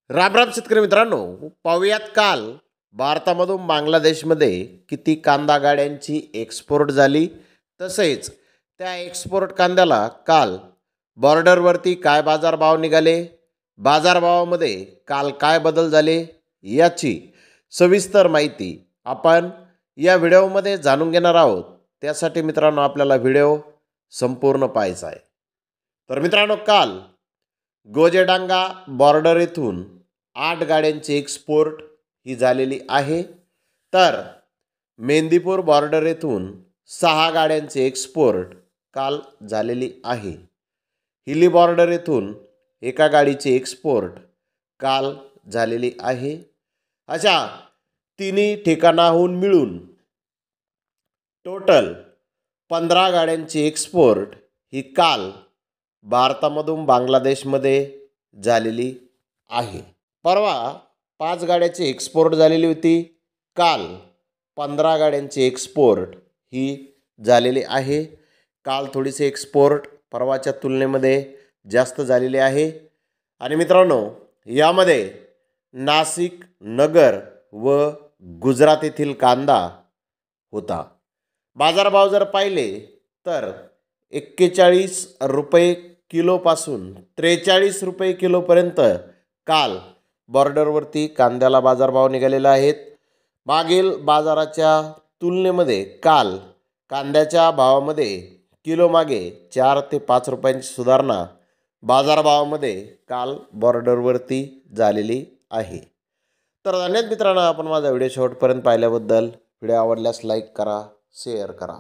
राम राम शेतकरी मित्रांनो, पाहूयात काल भारतामधून बांगलादेशमध्ये किती कांदा गाड्यांची एक्सपोर्ट झाली, तसेच त्या एक्सपोर्ट कांद्याला काल बॉर्डरवरती काय बाजारभाव निघाले, बाजारभावामध्ये काल काय बदल झाले याची सविस्तर माहिती आपण या व्हिडिओमध्ये जाणून घेणार आहोत। त्यासाठी मित्रांनो आपल्याला व्हिडिओ संपूर्ण पाहायचा आहे। तर मित्रांनो, काल गोजेडांगा बॉर्डर येथून 8 गाड्यांची एक्सपोर्ट ही झालेली आहे, तर मेंदीपूर बॉर्डर येथून 6 गाड्यांची एक्सपोर्ट काल झालेली आहे। हिली बॉर्डर येथून एका गाडीची एक्सपोर्ट काल झालेली आहे। अशा तिन्ही ठिकाणाहून मिळून टोटल 15 गाड्यांची एक्सपोर्ट ही काल भारतामधून बांगलादेशमध्ये झालेली आहे। परवा 5 गाड्यांची एक्सपोर्ट झालेली होती, काल 15 गाड्यांची एक्सपोर्ट ही झालेली आहे। काल थोडीशी एक्सपोर्ट परवाच्या तुलनेमध्ये जास्त झालेली आहे। आणि मित्रांनो, यामध्ये नाशिक, नगर व गुजरात येथील कांदा होता। बाजारभाव जर पाहिले तर 41 रुपये किलोपासून 43 रुपये किलोपर्यंत काल बॉर्डरवरती कांद्याला बाजारभाव निघालेले आहेत। मागील बाजाराच्या तुलनेमध्ये काल कांद्याच्या भावामध्ये किलोमागे 4 ते 5 रुपयांची सुधारणा बाजारभावामध्ये काल बॉर्डरवरती झालेली आहे। तर धन्यवाद मित्रांनो, आपण माझा व्हिडिओ शेवटपर्यंत पाहिल्याबद्दल। व्हिडिओ आवडल्यास लाईक करा, शेअर करा।